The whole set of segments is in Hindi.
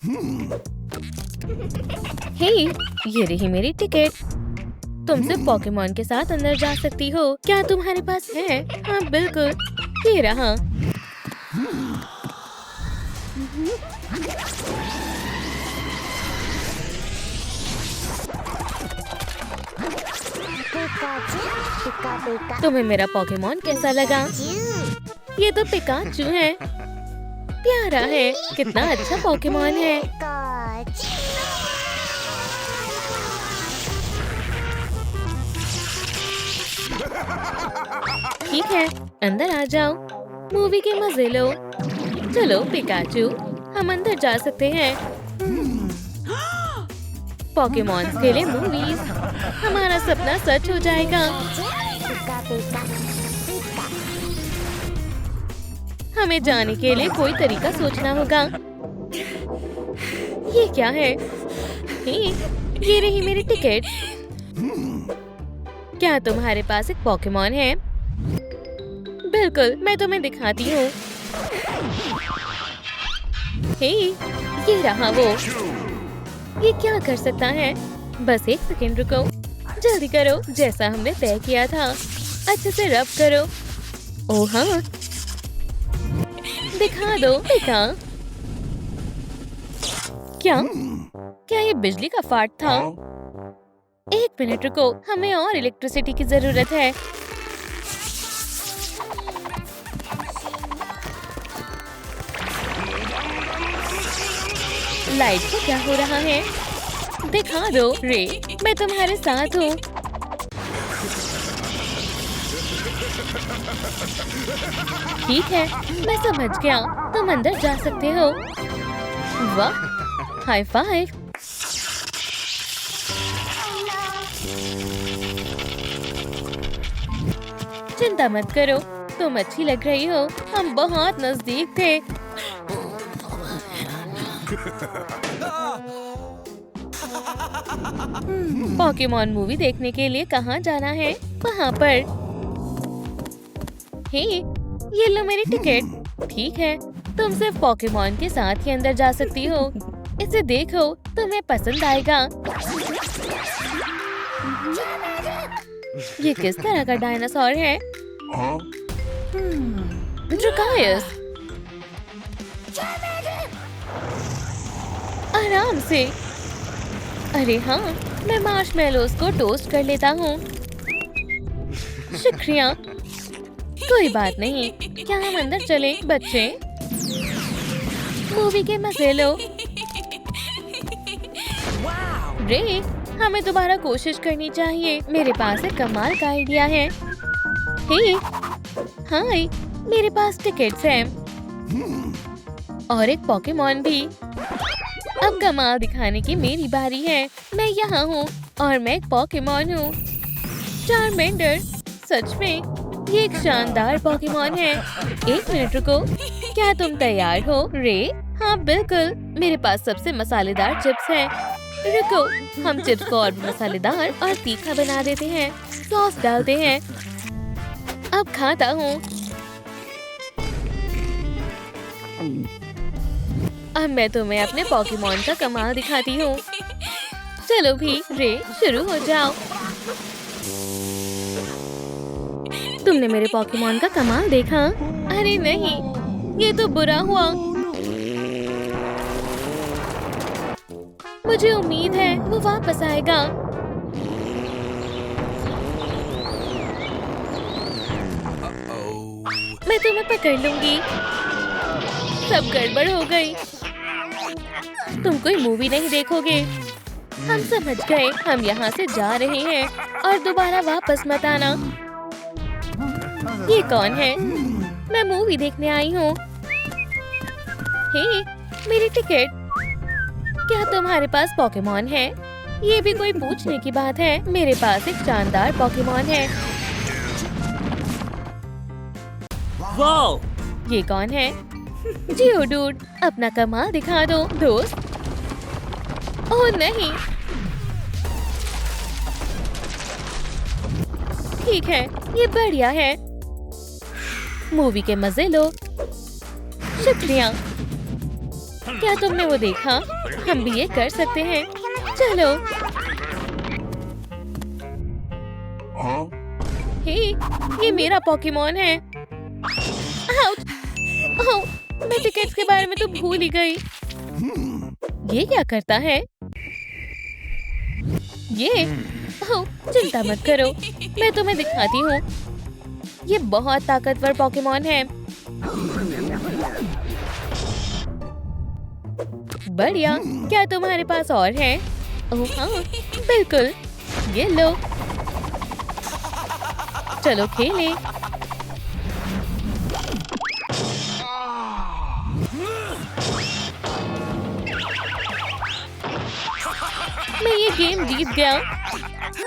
हे, ये रही मेरी टिकट। तुम सिर्फ पोकेमॉन के साथ अंदर जा सकती हो। क्या तुम्हारे पास है? हाँ बिल्कुल, ये रहा। तुम्हें मेरा पोकेमॉन कैसा लगा? ये तो पिकाचू है। प्यारा है। कितना अच्छा पोकेमॉन है। ठीक है, अंदर आ जाओ। मूवी के मजे लो। चलो पिकाचू, हम अंदर जा सकते हैं। पोकेमॉन्स के लिए मूवीज, हमारा सपना सच हो जाएगा। हमें जाने के लिए कोई तरीका सोचना होगा। ये क्या है? ये रही मेरी टिकट। क्या तुम्हारे पास एक पोकेमॉन है? बिल्कुल, मैं तुम्हें दिखाती हूँ। ये रहा वो। ये क्या कर सकता है? बस एक सेकंड रुको। जल्दी करो, जैसा हमने तय किया था। अच्छे से रब करो। ओह हाँ, दिखा दो पिका। क्या ये बिजली का फाट था? एक मिनट रुको, हमें और इलेक्ट्रिसिटी की जरूरत है। लाइट को क्या हो रहा है? दिखा दो रे, मैं तुम्हारे साथ हूँ। ठीक है, मैं समझ गया। तुम अंदर जा सकते हो। वाह, हाई फाइव। चिंता मत करो, तुम अच्छी लग रही हो। हम बहुत नजदीक थे। पोकेमॉन मूवी देखने के लिए कहाँ जाना है? वहाँ पर। ये लो मेरी टिकट। ठीक है, तुम सिर्फ पोकेमॉन के साथ ही अंदर जा सकती हो। इसे देखो, तुम्हें पसंद आएगा। ये किस तरह का डायनासोर है? ड्रकायस। आराम से। अरे हाँ, मैं मार्शमेलोस को टोस्ट कर लेता हूँ। शुक्रिया। कोई बात नहीं। क्या हम अंदर चलें, बच्चे? मूवी के मजे लो। रे, हमें दोबारा कोशिश करनी चाहिए। मेरे पास एक कमाल का आइडिया है। हाय, मेरे पास टिकट्स हैं और एक पोकेमॉन भी। अब कमाल दिखाने की मेरी बारी है। मैं यहाँ हूँ और मैं एक पोकेमॉन हूँ। चारमेंडर। सच में, ये एक शानदार पोकेमॉन है। एक मिनट रुको, क्या तुम तैयार हो रे? हाँ बिल्कुल, मेरे पास सबसे मसालेदार चिप्स हैं। रुको, हम चिप्स को और भी मसालेदार और तीखा बना देते हैं। सॉस डालते हैं। अब खाता हूँ। अब मैं तुम्हें अपने पोकेमॉन का कमाल दिखाती हूँ। चलो भी रे, शुरू हो जाओ। तुमने मेरे पोकेमॉन का कमाल देखा? अरे नहीं, ये तो बुरा हुआ। मुझे उम्मीद है वो वापस आएगा। मैं तुम्हें पकड़ लूंगी। सब गड़बड़ हो गई। तुम कोई मूवी नहीं देखोगे। हम समझ गए। हम यहाँ से जा रहे हैं और दोबारा वापस मत आना। ये कौन है? मैं मूवी देखने आई हूँ। मेरी टिकट। क्या तुम्हारे पास पोकेमॉन है? ये भी कोई पूछने की बात है। मेरे पास एक शानदार पोकेमॉन है। वाओ! ये कौन है? जियोडूड, अपना कमाल दिखा दो दोस्त। ओह नहीं। ठीक है, ये बढ़िया है। मूवी के मजे लो। शुक्रिया। क्या तुमने वो देखा? हम भी ये कर सकते हैं। चलो। हे, ये मेरा पोकेमॉन है। आउच! ओह, मैं टिकट्स के बारे में तो भूल ही गई। ये क्या करता है? ये? ओह, चिंता मत करो, मैं तुम्हें दिखाती हूँ। ये बहुत ताकतवर पोकेमॉन है। बढ़िया। क्या तुम्हारे पास और है? ओह हाँ, बिल्कुल। ये लो। चलो खेलें। मैं ये गेम जीत गया।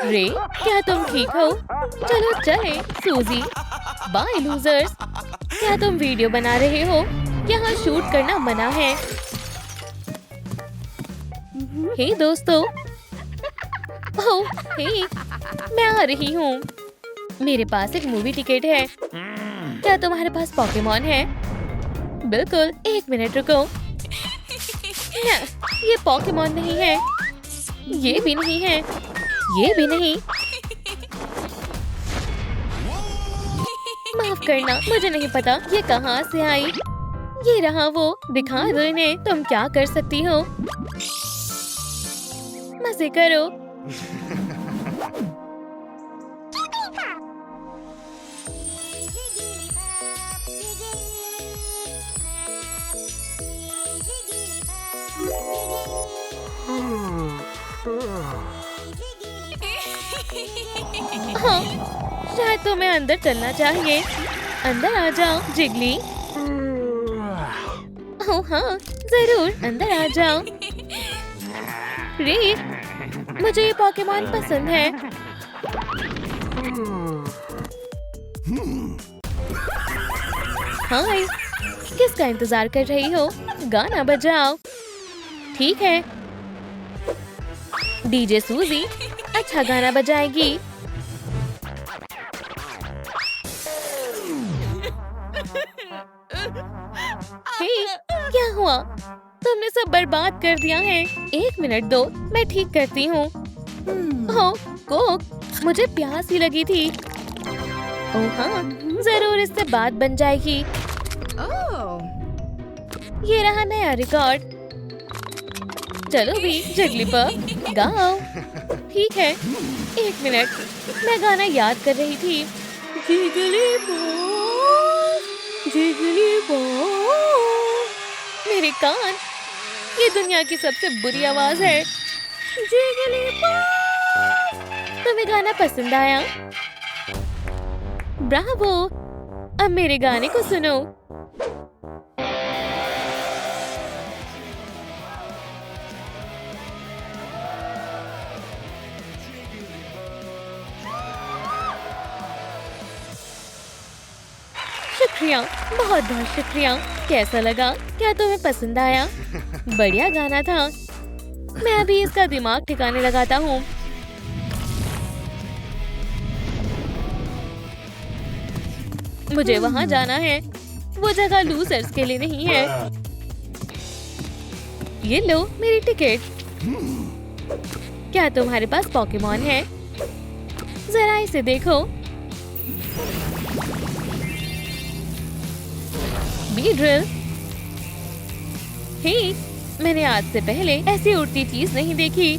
रे, क्या तुम ठीक हो? चलो चले, सूजी। Bye losers. क्या तुम वीडियो बना रहे हो? यहाँ शूट करना मना है। हे दोस्तों। ओह, हे, मैं आ रही हूँ। मेरे पास एक मूवी टिकट है। क्या तुम्हारे पास पोकेमॉन है? बिल्कुल, एक मिनट रुको। ना, ये पोकेमॉन नहीं है। ये भी नहीं है। ये भी नहीं। माफ करना, मुझे नहीं पता ये कहाँ से आई। ये रहा वो। दिखा दो इन्हें, तुम क्या कर सकती हो। मजे करो। हाँ, शायद तुम्हें अंदर चलना चाहिए। अंदर आ जाओ जिगली। ओह हाँ, जरूर अंदर आ जाओ। रे, मुझे ये पोकेमॉन पसंद है। हाय, किसका इंतजार कर रही हो? गाना बजाओ। ठीक है। डीजे सूजी अच्छा गाना बजाएगी। हे, क्या हुआ? तुमने सब बर्बाद कर दिया है। एक मिनट दो, मैं ठीक करती हूँ। ओह, कोक, मुझे प्यास ही लगी थी। ओह हाँ, जरूर इससे बात बन जाएगी। ये रहा नया रिकॉर्ड। चलो भी जिगलीपॉप, गाओ। ठीक है, एक मिनट, मैं गाना याद कर रही थी। जिगलीपॉप, जिगलीपॉप। मेरे कान, ये दुनिया की सबसे बुरी आवाज है। जिगलीपॉप। तुम्हें गाना पसंद आया? ब्रावो। अब मेरे गाने को सुनो। शुक्रिया, बहुत बहुत शुक्रिया। कैसा लगा? क्या तुम्हें पसंद आया? बढ़िया गाना था। मैं अभी इसका दिमाग ठिकाने लगाता हूँ। मुझे वहाँ जाना है। वो जगह लूजर्स के लिए नहीं है। ये लो मेरी टिकट। क्या तुम्हारे पास पोकेमॉन है? जरा इसे देखो। बीड्रिल। हे, मैंने आज से पहले ऐसी उड़ती चीज नहीं देखी।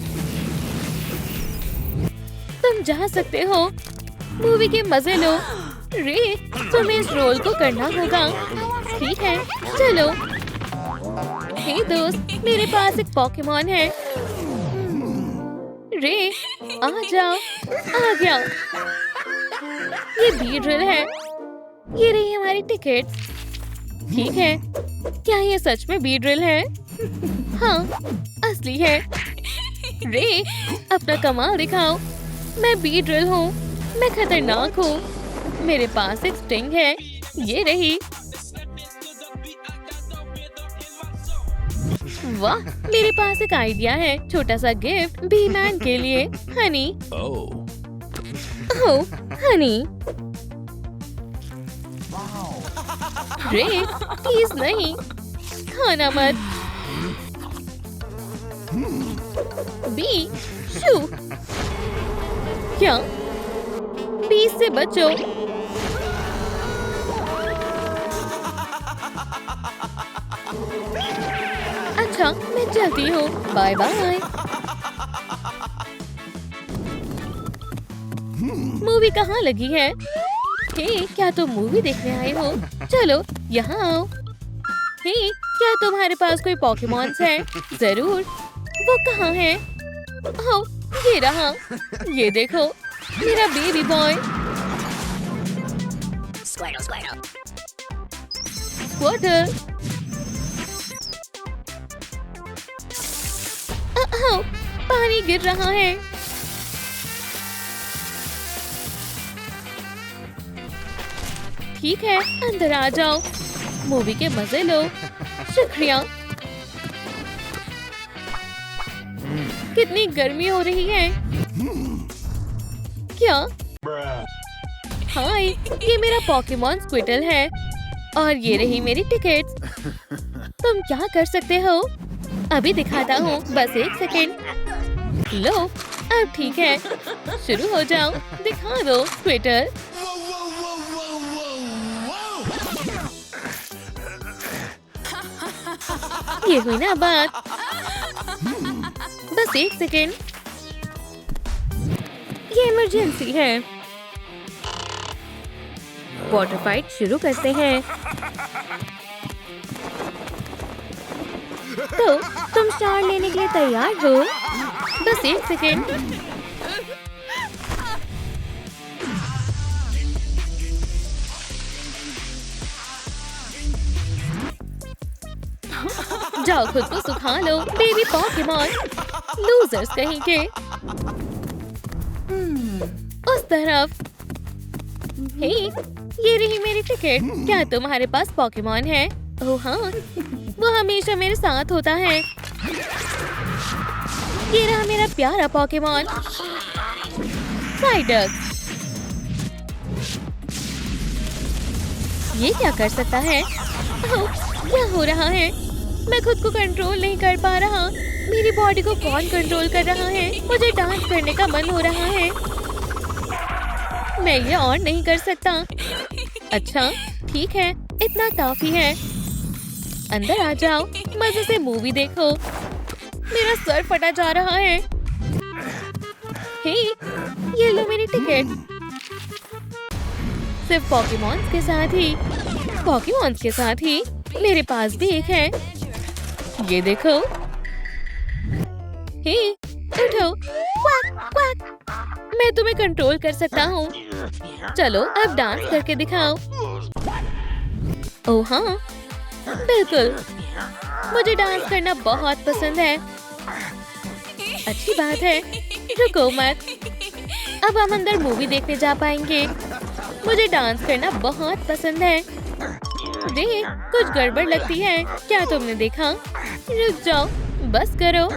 तुम जा सकते हो। मूवी के मजे लो। रे, तुम्हें इस रोल को करना होगा। ठीक है, चलो। हे दोस्त, मेरे पास एक पोकेमॉन है। रे, आ जाओ। आ गया। ये बीड्रिल है। ये रही हमारी टिकट। ठीक है, क्या ये सच में बीड्रिल है? हाँ, असली है। रे, अपना कमाल दिखाओ। मैं बीड्रिल हूँ। मैं खतरनाक हूँ। मेरे पास एक स्टिंग है। ये रही। वाह, मेरे पास एक आइडिया है। छोटा सा गिफ्ट बी मैन के लिए। हनी। ओह, हनी। रे, प्लीज नहीं, खाना मत। बी शू। क्या? बी से बचो। अच्छा, मैं चलती हूँ। Bye bye. मूवी कहाँ लगी है? हे, क्या तुम मूवी देखने आए हो? चलो यहाँ आओ। हे, क्या तुम्हारे पास कोई पोकेमॉन्स है? जरूर। वो कहाँ है? ओह, ये रहा। ये देखो, मेरा बेबी बॉय। स्क्वाटर। पानी गिर रहा है। ठीक है, अंदर आ जाओ। मूवी के मजे लो। शुक्रिया। कितनी गर्मी हो रही है। क्या? हाय, ये मेरा पोकेमॉन स्क्विटल है और ये रही मेरी टिकट्स। तुम क्या कर सकते हो? अभी दिखाता हूँ, बस एक सेकेंड। लो, अब ठीक है। शुरू हो जाओ। दिखा दो स्क्विटल। ये हुई ना बात। बस एक सेकेंड। ये इमरजेंसी है। वाटर फाइट शुरू करते हैं। तो तुम शावर लेने के लिए तैयार हो? बस एक सेकेंड। जाओ खुद को सुखा लो, बेबी पोकेमॉन। लूजर्स कहीं के। उस तरफ। हे, ये रही मेरी टिकट। क्या तुम्हारे पास पोकेमॉन है? ओह हाँ, वो हमेशा मेरे साथ होता है। ये रहा मेरा प्यारा पोकेमॉन साइडक। ये क्या कर सकता है? ओह, क्या हो रहा है? मैं खुद को कंट्रोल नहीं कर पा रहा। मेरी बॉडी को कौन कंट्रोल कर रहा है? मुझे डांस करने का मन हो रहा है। मैं ये और नहीं कर सकता। अच्छा, ठीक है, इतना काफी है। अंदर आ जाओ, मजे से मूवी देखो। मेरा सर फटा जा रहा है। हे, ये लो मेरी टिकट। सिर्फ पोकेमॉन्स के साथ ही। पोकेमॉन्स के साथ ही मेरे पास भी एक है। ये देखो। हे, उठो। Quack, quack. मैं तुम्हें कंट्रोल कर सकता हूँ। चलो अब डांस करके दिखाओ। ओह हाँ, बिल्कुल। मुझे डांस करना बहुत पसंद है। अच्छी बात है। रुको मत। अब हम अंदर मूवी देखने जा पाएंगे। मुझे डांस करना बहुत पसंद है। देख, कुछ गड़बड़ लगती है। क्या तुमने देखा? रुक जाओ, बस करो।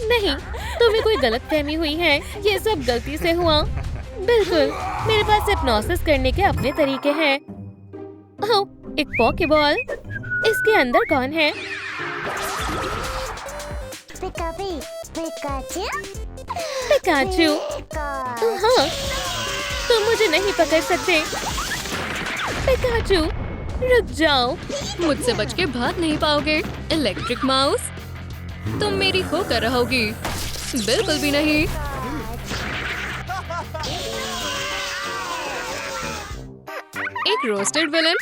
नहीं, तुम्हें कोई गलतफहमी हुई है। ये सब गलती से हुआ। बिल्कुल, मेरे पास हिप्नोसिस करने के अपने तरीके हैं। ओह, एक पॉकेबॉल। इसके अंदर कौन है? पिकाचू। हाँ, तुम मुझे नहीं पकड़ सकते। पिकाचू, रुक जाओ। मुझसे बच के भाग नहीं पाओगे, इलेक्ट्रिक माउस। तुम मेरी होकर रहोगी। बिल्कुल भी नहीं। एक रोस्टेड विलन।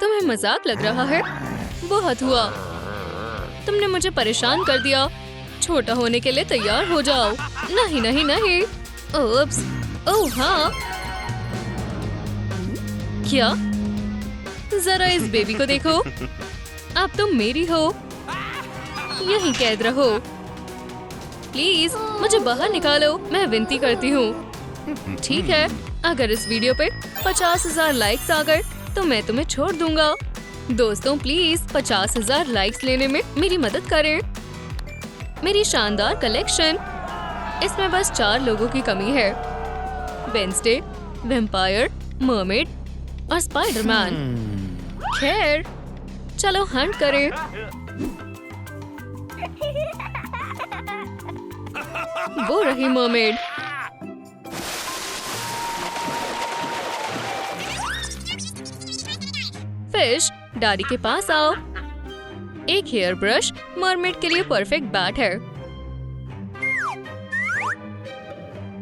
तुम्हें मजाक लग रहा है? बहुत हुआ। तुमने मुझे परेशान कर दिया। छोटा होने के लिए तैयार हो जाओ। नहीं नहीं नहीं। ओप्स। ओह हाँ। क्या? जरा इस बेबी को देखो। अब तुम मेरी हो। यहीं कैद रहो। प्लीज मुझे बाहर निकालो, मैं विनती करती हूँ। ठीक है, अगर इस वीडियो पे 50,000 लाइक्स आ गए तो मैं तुम्हें छोड़ दूंगा। दोस्तों प्लीज 50,000 लाइक्स लेने में मेरी मदद करें। मेरी शानदार कलेक्शन। इसमें बस 4 लोगों की कमी है। वेंसडे, वैम्पायर, मर्मेड और स्पाइडरमैन। खैर, चलो हंट करें। वो रही मरमेड। फिश, डैडी के पास आओ। एक हेयर ब्रश मरमेड के लिए परफेक्ट बैट है।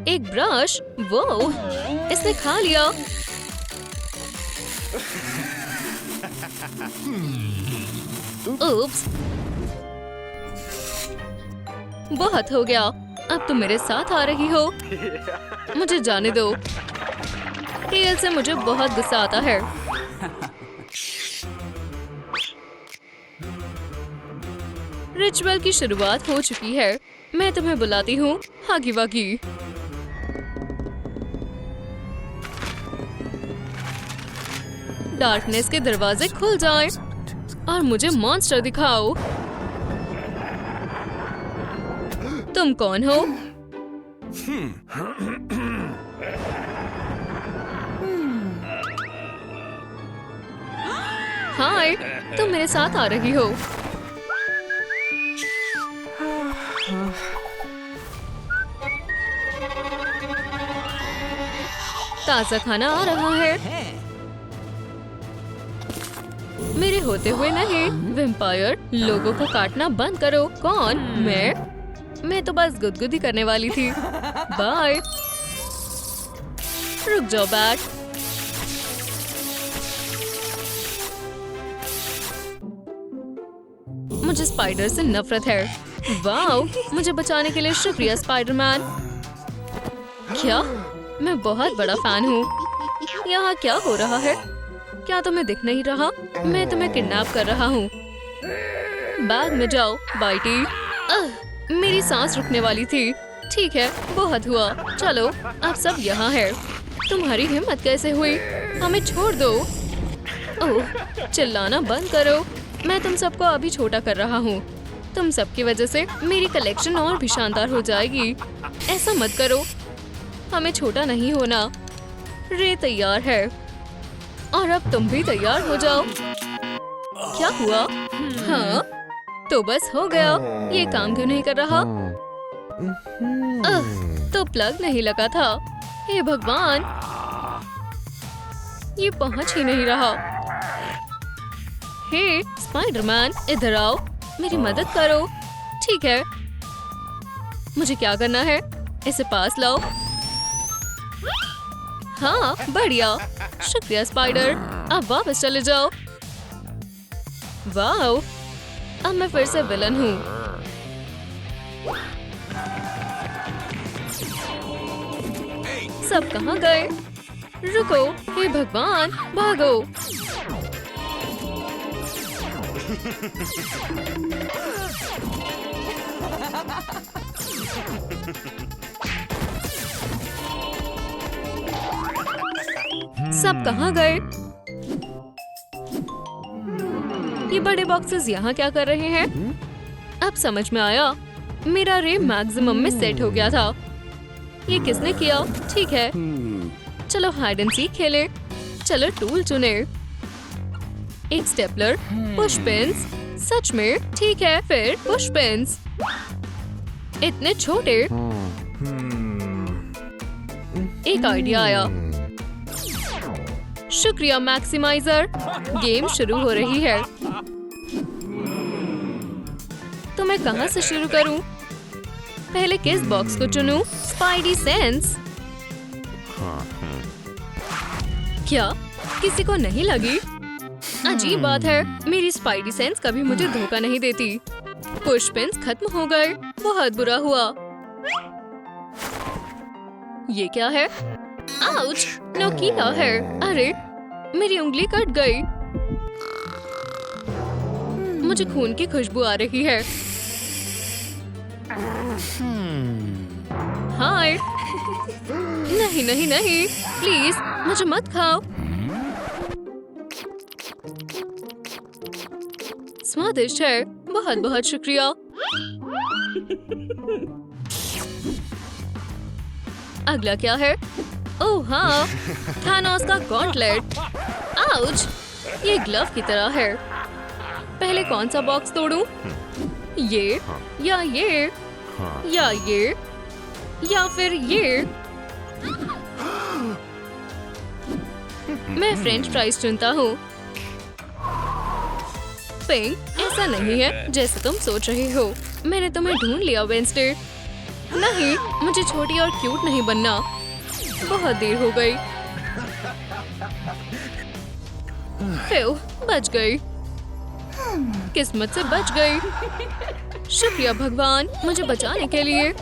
एक ब्रश, वो इसने खा लिया। उप्स, बहुत हो गया। अब तुम मेरे साथ आ रही हो। मुझे जाने दो। टेल से मुझे बहुत गुस्सा आता है। रिचुअल की शुरुआत हो चुकी है। मैं तुम्हें बुलाती हूँ, हागी वागी। डार्कनेस के दरवाजे खुल जाएं और मुझे मॉन्स्टर दिखाओ। तुम कौन हो? हाय, तुम मेरे साथ आ रही हो। ताजा खाना आ रहा है। मेरे होते हुए नहीं। वैम्पायर, लोगों को काटना बंद करो। कौन? मैं तो बस गुदगुदी करने वाली थी। बाय। रुक जाओ बैट। मुझे स्पाइडर से नफरत है। वाओ, मुझे बचाने के लिए शुक्रिया स्पाइडरमैन। क्या? मैं बहुत बड़ा फैन हूँ। यहाँ क्या हो रहा है? क्या तुम्हें दिख नहीं रहा? मैं तुम्हें किडनैप कर रहा हूँ। बैग में जाओ, बाइटी। मेरी सांस रुकने वाली थी। ठीक है, बहुत हुआ। चलो, अब सब यहाँ है। तुम्हारी हिम्मत कैसे हुई? हमें छोड़ दो। ओह, चिल्लाना बंद करो। मैं तुम सबको अभी छोटा कर रहा हूँ। तुम सबकी वजह से मेरी कलेक्शन और भी शानदार हो जाएगी। ऐसा मत करो। हमें छोटा नहीं होना। रे तैयार है और अब तुम भी तैयार हो जाओ। क्या हुआ? हाँ, तो बस हो गया। ये काम क्यों नहीं कर रहा? तो प्लग नहीं लगा था। हे भगवान, ये पहुंच ही नहीं रहा। हे स्पाइडरमैन, इधर आओ, मेरी मदद करो। ठीक है, मुझे क्या करना है? इसे पास लाओ। हाँ, बढ़िया। शुक्रिया स्पाइडर। अब वापस चले जाओ। वाओ, अब मैं फिर से विलन हूँ। सब कहाँ गए? रुको, हे भगवान, भागो। सब कहाँ गए? ये बड़े बॉक्सेस यहाँ क्या कर रहे हैं? अब समझ में आया। मेरा रे मैक्सिमम में सेट हो गया था। ये किसने किया? ठीक है, चलो हाइड एंड सीक खेले। चलो टूल चुने। एक स्टेपलर, पुश पिन्स। सच में? ठीक है, फिर पुश पिन्स। इतने छोटे। एक आइडिया आया। शुक्रिया मैक्सिमाइजर। गेम शुरू हो रही है। तो मैं कहाँ से शुरू करूं? पहले किस बॉक्स को चुनूं? Spidey sense. क्या किसी को नहीं लगी? अजीब बात है, मेरी स्पाइडी सेंस कभी मुझे धोखा नहीं देती। पुश पिन्स खत्म हो गए। बहुत बुरा हुआ। ये क्या है? आउच! नोकीला है। अरे, मेरी उंगली कट गई। मुझे खून की खुशबू आ रही है। हाय! नहीं नहीं नहीं, प्लीज मुझे मत खाओ। स्वादिष्ट है। बहुत बहुत शुक्रिया। अगला क्या है? ओह हाँ, थानोस का गॉन्टलेट। आउच! ये ग्लव की तरह है। पहले कौन सा बॉक्स तोड़ूं? ये या ये या ये? या फिर ये? मैं फ्रेंच फ्राइज चुनता हूँ। पिंक, ऐसा नहीं है जैसे तुम सोच रहे हो। मैंने तुम्हें ढूंढ लिया वेंसडे। नहीं, मुझे छोटी और क्यूट नहीं बनना। बहुत देर हो गई। फिर बच गई। किस्मत से बच गई। शुक्रिया भगवान मुझे बचाने के लिए।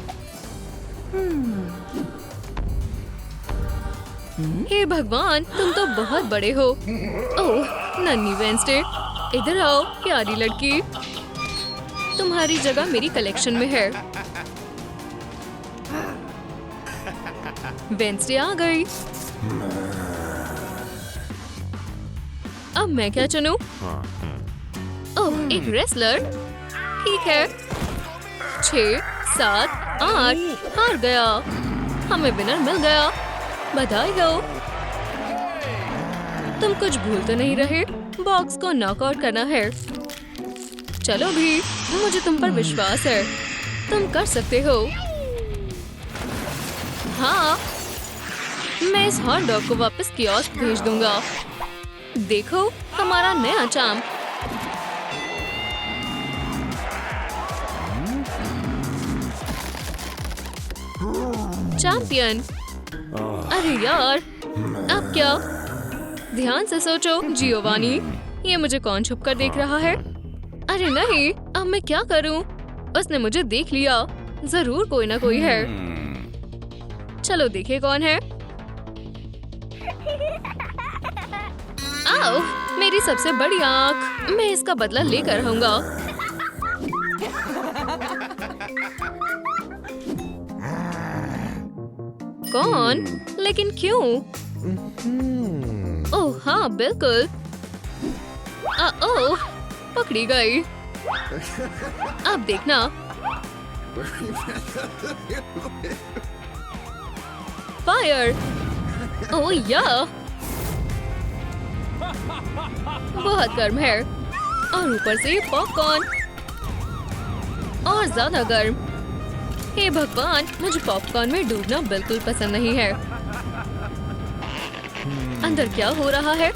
हे भगवान, तुम तो बहुत बड़े हो। ओह नन्ही वेंसडे, इधर आओ प्यारी लड़की। तुम्हारी जगह मेरी कलेक्शन में है। वेंसडे आ गई। अब मैं क्या चुनूं? ओह, एक रेसलर। ठीक है। 6, 7, 8 हार गया। हमें विनर मिल गया। बधाई हो। तुम कुछ भूल तो नहीं रहे? बॉक्स को नॉकआउट करना है। चलो भी, मुझे तुम पर विश्वास है। तुम कर सकते हो। हाँ, मैं इस हॉट डॉग को वापस कियोस्क भेज दूंगा। देखो हमारा नया चाम। चैंपियन। अरे यार, अब क्या? ध्यान से सोचो जियोवानी, ये मुझे कौन छुप कर देख रहा है? अरे नहीं, अब मैं क्या करूं? उसने मुझे देख लिया। जरूर कोई ना कोई है। चलो देखे कौन है। आओ, मेरी सबसे बड़ी आंख। मैं इसका बदला लेकर रहूंगा। कौन? लेकिन क्यों? ओह हाँ, बिल्कुल। ओह, पकड़ी गई। अब देखना। फायर। ओह या, बहुत गर्म है। और ऊपर से ये पॉपकॉर्न और ज्यादा गर्म। हे भगवान, मुझे पॉपकॉर्न में डूबना बिल्कुल पसंद नहीं है। अंदर क्या हो रहा है?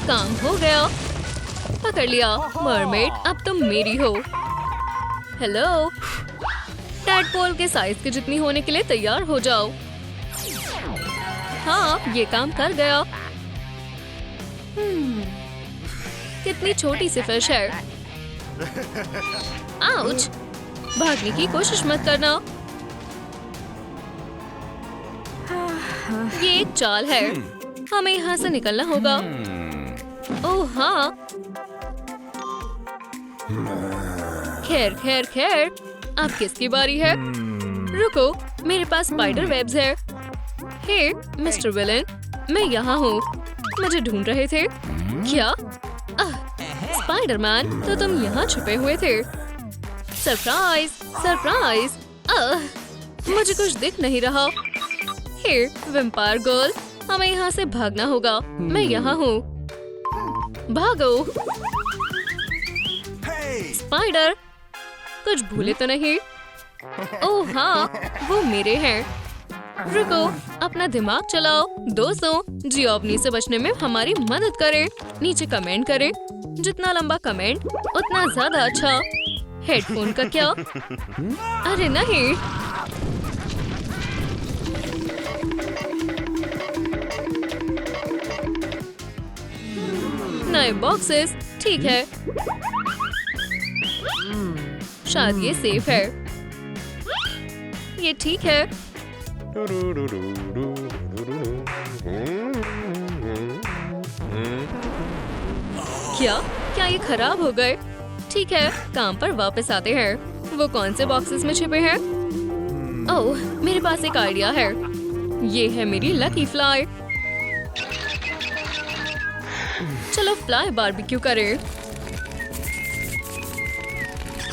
काम हो गया। पकड़ लिया। मरमेड, अब तुम मेरी हो। हेलो। टैडपोल के साइज के जितनी होने के लिए तैयार हो जाओ। हाँ, ये काम कर गया। कितनी छोटी सी फिश है। आउच! भागने की कोशिश मत करना। ये एक चाल है। हमें यहाँ से निकलना होगा। ओह हाँ। खैर खैर खैर, अब किसकी बारी है? रुको, मेरे पास स्पाइडर वेब्स है। हे मिस्टर विलन, मैं यहाँ हूँ। मुझे ढूंढ रहे थे क्या? स्पाइडरमैन, तो तुम यहाँ छुपे हुए थे। Surprise surprise. मुझे कुछ दिख नहीं रहा। हे वैम्पायर गर्ल, हमें यहाँ से भागना होगा। मैं यहाँ हूँ। भागो। स्पाइडर, कुछ भूले तो नहीं? ओह हाँ, वो मेरे हैं। रुको, अपना दिमाग चलाओ। दोस्तों, जियोवनी से बचने में हमारी मदद करें। नीचे कमेंट करें। जितना लंबा कमेंट उतना ज्यादा अच्छा। हेडफोन का क्या? अरे नहीं। नए बॉक्सेस, ठीक है। शायद ये सेफ है। ये ठीक है। क्या क्या ये खराब हो गए? ठीक है, काम पर वापस आते हैं। वो कौन से बॉक्सेस में छिपे हैं? ओह, मेरे पास एक आइडिया है। ये है मेरी लकी फ्लाई। चलो फ्लाई बारबेक्यू करें।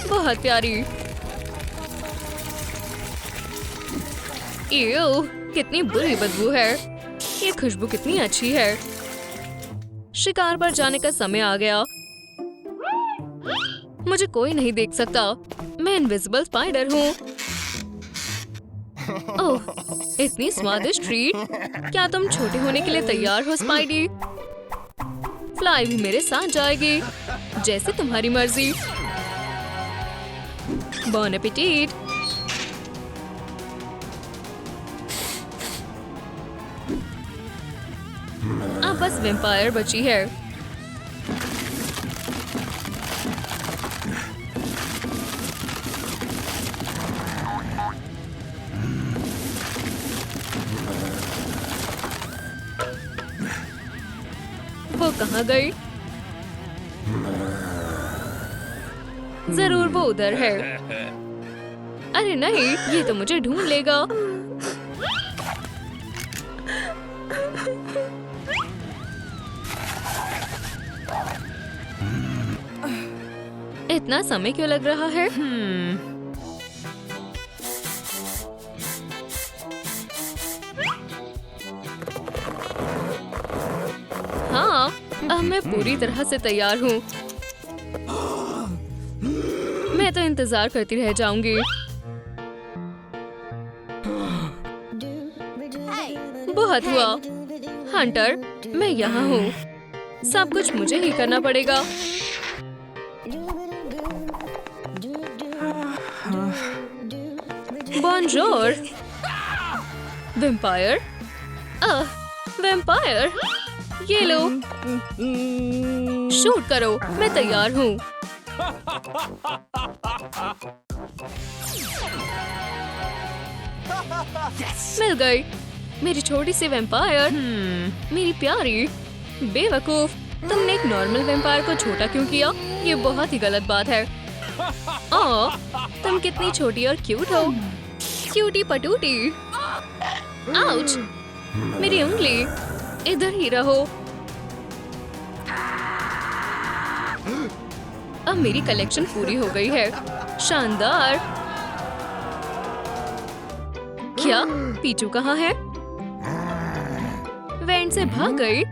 बहुत प्यारी। एव, कितनी बुरी बदबू है। ये खुशबू कितनी अच्छी है। शिकार पर जाने का समय आ गया। मुझे कोई नहीं देख सकता। मैं इनविजिबल स्पाइडर हूँ। ओह, इतनी स्वादिष्ट ट्रीट। क्या तुम छोटे होने के लिए तैयार हो स्पाइडी? फ्लाई भी मेरे साथ जाएगी, जैसे तुम्हारी मर्जी। बॉन एपेटीट। अब बस वेम्पायर बची है। वो कहाँ गई? जरूर वो उधर है। अरे नहीं, ये तो मुझे ढूंढ लेगा। इतना समय क्यों लग रहा है? हाँ, अब मैं पूरी तरह से तैयार हूँ। मैं तो इंतजार करती रह जाऊंगी। बहुत हुआ। हंटर, मैं यहाँ हूँ। सब कुछ मुझे ही करना पड़ेगा। बॉनजोर। वेम्पायर? वेम्पायर, ये लो। शूट करो, मैं तैयार हूँ। मिल गई मेरी छोटी सी वेम्पायर। मेरी प्यारी। बेवकूफ, तुमने एक नॉर्मल वेम्पायर को छोटा क्यों किया? ये बहुत ही गलत बात है। तुम कितनी छोटी और क्यूट हो। क्यूटी पटूटी। आउच, मेरी उंगली। इधर ही रहो। अब मेरी कलेक्शन पूरी हो गई है। शानदार। क्या पीचू कहाँ है? वेंट से भाग गई।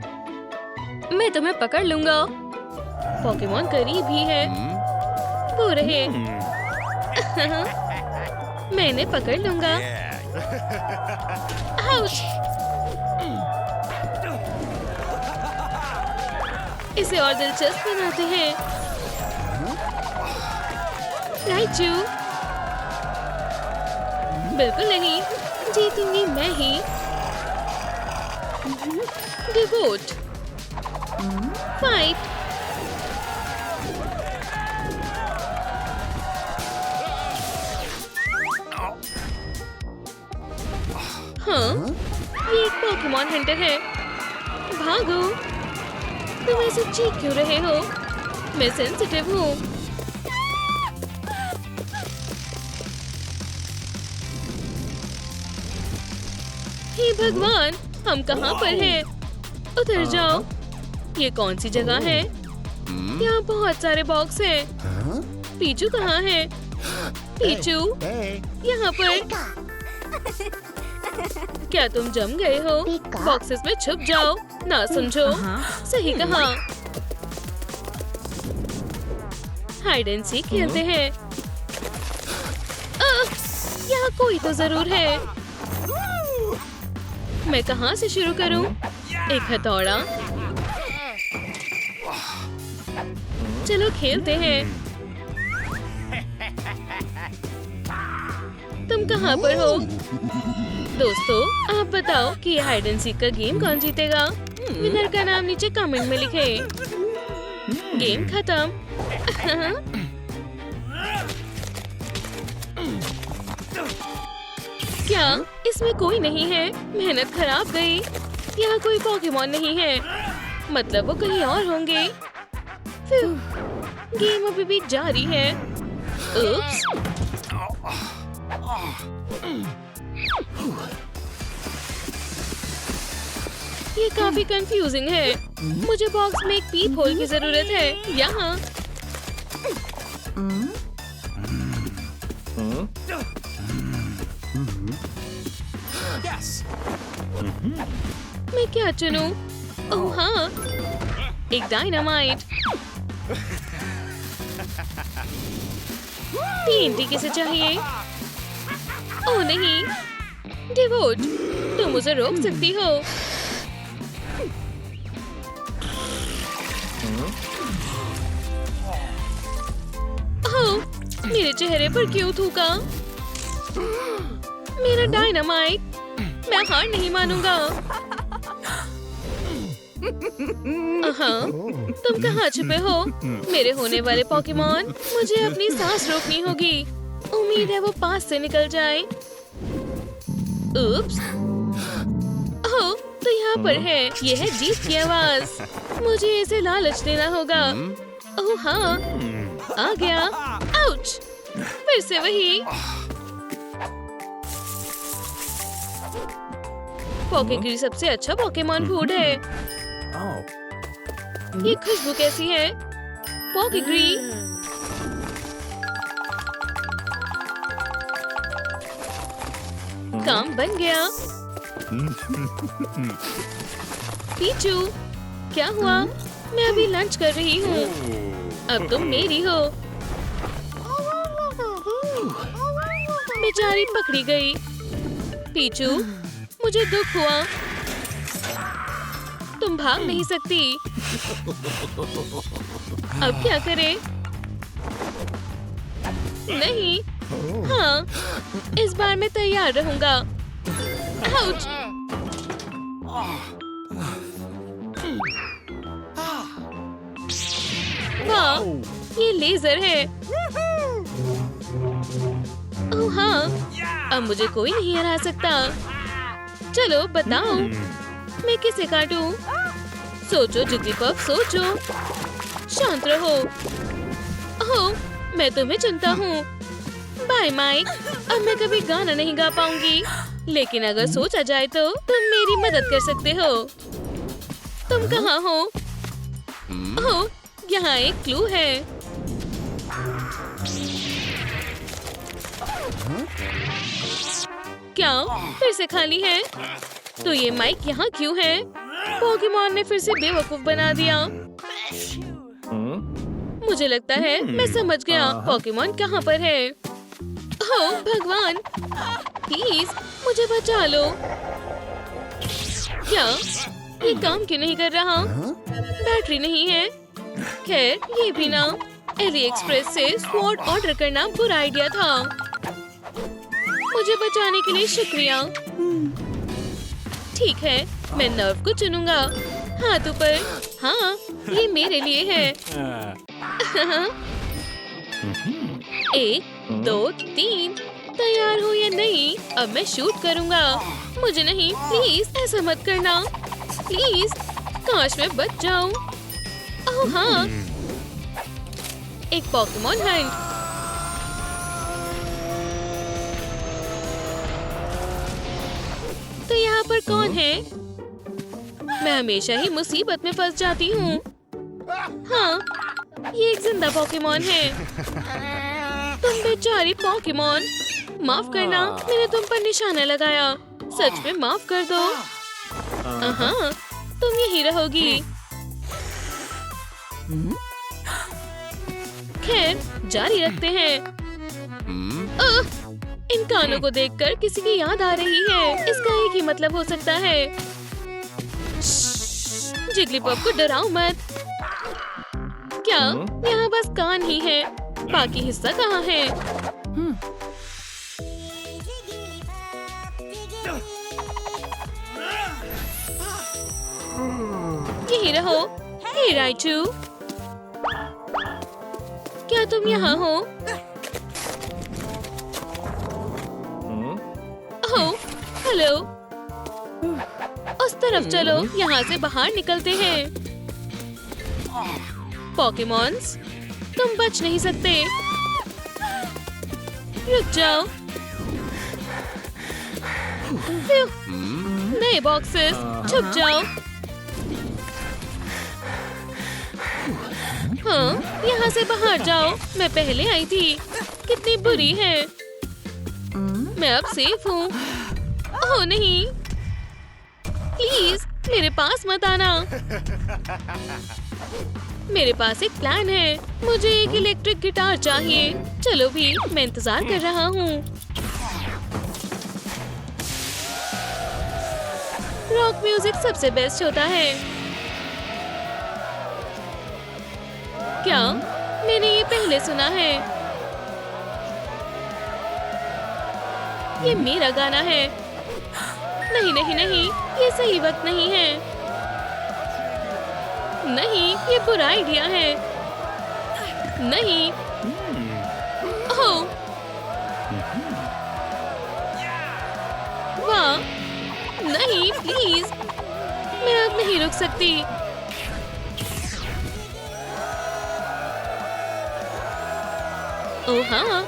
मैं तुम्हें पकड़ लूंगा। पोकेमॉन करीब ही है। वो रहे। मैं इन्हें पकड़ लूंगा। आउच! इसे और दिलचस्प बनाते हैं। राइचू, बिल्कुल नहीं, जीतूंगी मैं ही। Devote, fight. हाँ, ये एक पोकेमॉन हंटर है। भागो। तुम ऐसे चीख क्यों रहे हो? मैं सेंसिटिव हूँ। हे भगवान, हम कहाँ पर हैं? उतर जाओ। ये कौन सी जगह है? यहाँ बहुत सारे बॉक्स हैं। पीचू कहाँ है? पीचू, यहाँ पर। क्या तुम जम गए हो? बॉक्सेस में छुप जाओ। ना समझो। सही कहा। हाइड एंड सीक खेलते हैं। यहाँ कोई तो जरूर है। मैं कहाँ से शुरू करूं? एक हथौड़ा। चलो खेलते हैं। तुम कहाँ पर हो? दोस्तों, आप बताओ कि ये हाइड एंड सीक का गेम कौन जीतेगा? विनर का नाम नीचे कमेंट में लिखें। गेम खत्म। क्या इसमें कोई नहीं है? मेहनत खराब गई। यहाँ कोई पोकेमॉन नहीं है। मतलब वो कहीं और होंगे। गेम अभी भी जारी है। उप्स। ये काफी कंफ्यूजिंग है। मुझे बॉक्स में एक पीप होल की जरूरत है। यहाँ। मैं क्या चुनूं? ओह हाँ, एक डायनामाइट। TNT किसे चाहिए? ओह नहीं, डिवोट, तुम उसे रोक सकती हो। ओह, मेरे चेहरे पर क्यों थूका? मेरा डायनामाइट, मैं हार नहीं मानूंगा। तुम कहाँ छुपे हो मेरे होने वाले पोकेमॉन? मुझे अपनी सांस रोकनी होगी। उम्मीद है वो पास से निकल जाए। उप्स। ओह, तो यहाँ पर है। ये है जीत की आवाज। मुझे इसे लालच देना होगा। ओह हाँ, आ गया। आउच! फिर से वही। पोकेग्री सबसे अच्छा पोकेमॉन फूड है। ये खुशबू कैसी है? पोकेग्री। काम बन गया। पीचू, क्या हुआ? मैं अभी लंच कर रही हूँ। अब तुम मेरी हो। बेचारी पकड़ी गई। पीचू, मुझे दुख हुआ। तुम भाग नहीं सकती। अब क्या करें? नहीं। हाँ, इस बार मैं तैयार रहूंगा। आउच! वाह, ये लेजर है। ओह हाँ, अब मुझे कोई नहीं हरा सकता। चलो बताओ, मैं किसे काटूं? सोचो जिग्लीपफ, सोचो। शांत रहो। ओह, मैं तुम्हें चुनता हूँ। Bye mic. अब मैं कभी गाना नहीं गा पाऊंगी, लेकिन अगर सोचा जाए तो तुम मेरी मदद कर सकते हो। तुम कहाँ हो? ओह, यहाँ एक क्लू है। क्या फिर से खाली है? तो ये माइक यहाँ क्यों है? पोकेमॉन ने फिर से बेवकूफ बना दिया। मुझे लगता है मैं समझ गया पोकेमॉन कहाँ पर है। ओह भगवान, प्लीज मुझे बचा लो। क्या ये काम क्यों नहीं कर रहा? बैटरी नहीं है। खैर, ये भी ना। एली एक्सप्रेस से स्वॉर्ड ऑर्डर करना बुरा आइडिया था। मुझे बचाने के लिए शुक्रिया। ठीक है, मैं नर्व को चुनूंगा। हाथ ऊपर। हाँ, ये मेरे लिए है। 1, 2, 3। तैयार हो या नहीं? अब मैं शूट करूंगा। मुझे नहीं, प्लीज ऐसा मत करना। प्लीज, काश मैं बच जाऊं। ओह हाँ, एक पोकेमॉन हंट। तो यहाँ पर कौन है? मैं हमेशा ही मुसीबत में फंस जाती हूँ। हाँ, ये एक जिंदा पोकेमॉन है। तुम बेचारी पोकेमॉन, माफ करना, मैंने तुम पर निशाना लगाया। सच में माफ कर दो। हाँ, तुम यहीं रहोगी। खैर, जारी रखते हैं। इन कानों को देखकर किसी की याद आ रही है। इसका एक ही मतलब हो सकता है। जिग्लीपॉफ को डराओ मत। क्या यहाँ बस कान ही है? बाकी हिस्सा कहाँ है? यहीं रहो। हे राइचू, क्या तुम यहाँ हो? ओह, हेलो। उस तरफ चलो, यहाँ से बाहर निकलते हैं। पोकेमॉन्स, तुम बच नहीं सकते। रुक जाओ। नए बॉक्सेस, छुप जाओ। हाँ, यहाँ से बाहर जाओ। मैं पहले आई थी। कितनी बुरी है। मैं अब सेफ हूँ। ओह नहीं, प्लीज मेरे पास मत आना। मेरे पास एक प्लान है। मुझे एक इलेक्ट्रिक गिटार चाहिए। चलो भी, मैं इंतजार कर रहा हूँ। रॉक म्यूजिक सबसे बेस्ट होता है। क्या? मैंने ये पहले सुना है। ये मेरा गाना है। नहीं नहीं नहीं, ये सही वक्त नहीं है। नहीं, ये बुरा आइडिया है। नहीं। ओह, वाह, नहीं प्लीज, मैं अब नहीं रुक सकती। ओह हाँ,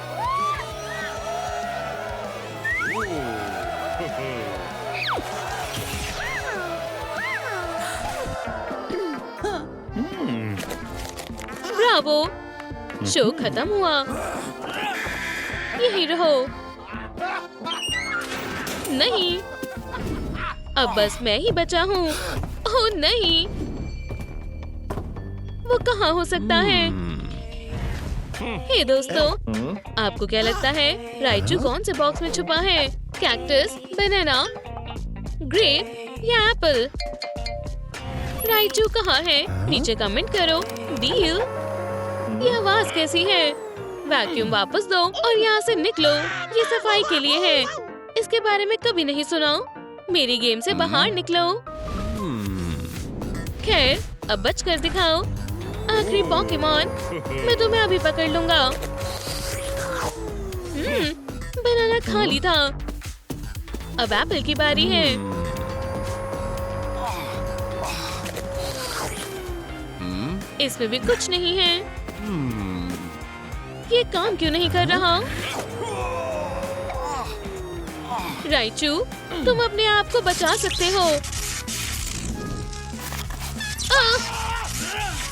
ब्रावो, शो खत्म हुआ। यहीं रहो। नहीं, अब बस मैं ही बचा हूँ। ओह नहीं, वो कहाँ हो सकता है? हे दोस्तों, आपको क्या लगता है राइचू कौन से बॉक्स में छुपा है? कैक्टस, बनाना, ग्रेप या एप्पल? राइचू कहाँ है? नीचे कमेंट करो। डील। ये आवाज कैसी है? वैक्यूम वापस दो और यहाँ से निकलो। ये सफाई के लिए है। इसके बारे में कभी नहीं सुना। मेरी गेम से बाहर निकलो। खैर, अब बच कर दिखाओ। आखिरी पोकेमॉन, मैं तुम्हें अभी पकड़ लूंगा। बनाना खाली था। अब एप्पल की बारी है। इसमें भी कुछ नहीं है। ये काम क्यों नहीं कर रहा? राइचू, तुम अपने आप को बचा सकते हो।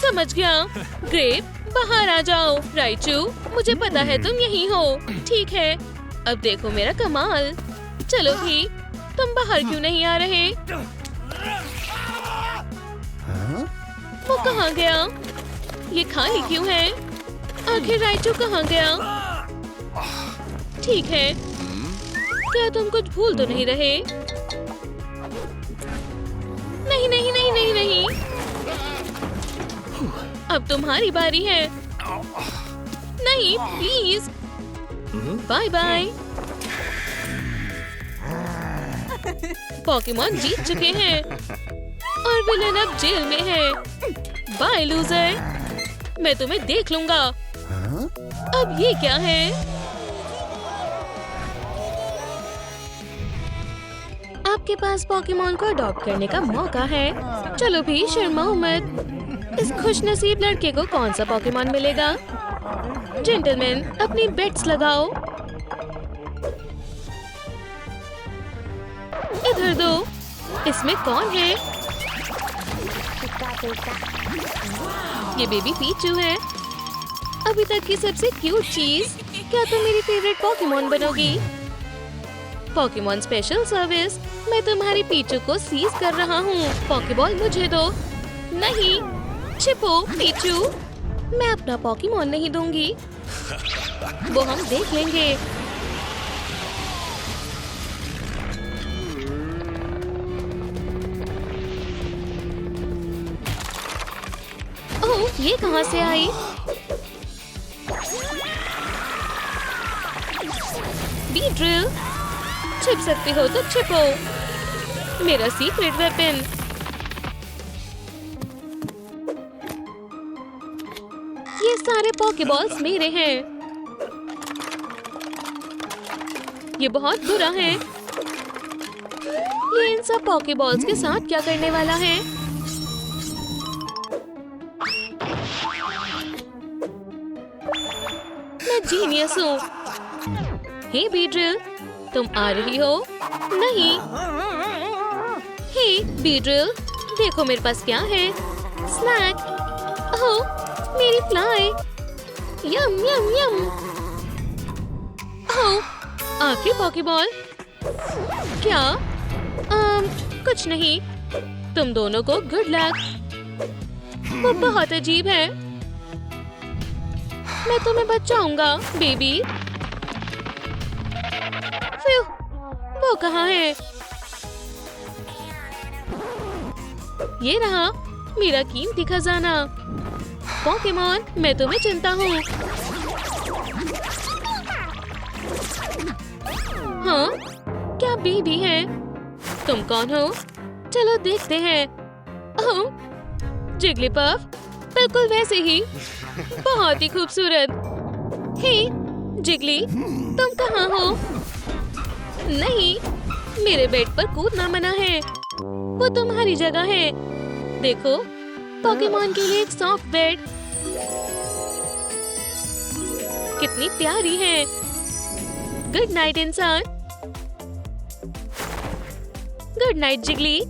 समझ गया। ग्रेप, बाहर आ जाओ। राइचू, मुझे पता है तुम यहीं हो। ठीक है, अब देखो मेरा कमाल। चलो भी, तुम बाहर क्यों नहीं आ रहे? वो कहाँ गया? ये खाली क्यों है? आखिर राइचू कहाँ गया? ठीक है, क्या तुम कुछ भूल तो नहीं रहे? नहीं नहीं नहीं नहीं नहीं, अब तुम्हारी बारी है। नहीं प्लीज, बाय बाय। पोकेमॉन जीत चुके हैं और विलन अब जेल में है। बाय लूजर, मैं तुम्हें देख लूंगा। अब ये क्या है? आपके पास पोकेमॉन को अडॉप्ट करने का मौका है। चलो भी, शर्माओ मत। इस खुशनसीब लड़के को कौन सा पोकेमॉन मिलेगा? जेंटलमैन, अपनी बेट्स लगाओ। इधर दो। इसमें कौन है? ये बेबी पीचू है, अभी तक की सबसे क्यूट चीज। क्या तुम मेरी फेवरेट पोकेमॉन बनोगी? पोकेमॉन स्पेशल सर्विस, मैं तुम्हारी पीचू को सीज कर रहा हूँ। पोकेबॉल मुझे दो। नहीं, छिपो पीचू। मैं अपना पोकेमॉन नहीं दूंगी, वो हम देख लेंगे। ओह, ये कहाँ से आई? बीड्रिल, छिप सकते हो तो छिपो। मेरा सीक्रेट वेपन। ये सारे पोकेबॉल्स मेरे हैं। ये बहुत बुरा है। ये इन सब पोकेबॉल्स के साथ क्या करने वाला है? मैं जीनियस हूँ। हे बीड्रिल, तुम आ रही हो? नहीं। हे बीड्रिल, देखो मेरे पास क्या है। स्नैक। ओह, मेरी फ्लाई। यम यम यम। ओह, आखिरी पोकेबॉल। क्या? कुछ नहीं। तुम दोनों को गुड लक। वो बहुत अजीब है। मैं तुम्हें बचाऊंगा बेबी। वो कहाँ है? ये रहा मेरा कीमती खजाना। पोकेमॉन, मैं तुम्हें चुनता हूँ। हाँ, क्या बेबी है? तुम कौन हो? चलो देखते हैं। ओह, जिगलीपफ, बिल्कुल वैसे ही, बहुत ही खूबसूरत। हे, जिगली, तुम कहाँ हो? नहीं, मेरे बेड पर कूदना मना है। वो तुम्हारी जगह है। देखो, पोकेमॉन के लिए एक सॉफ्ट बेड। कितनी प्यारी है। गुड नाइट इंसान। Good night जिगली।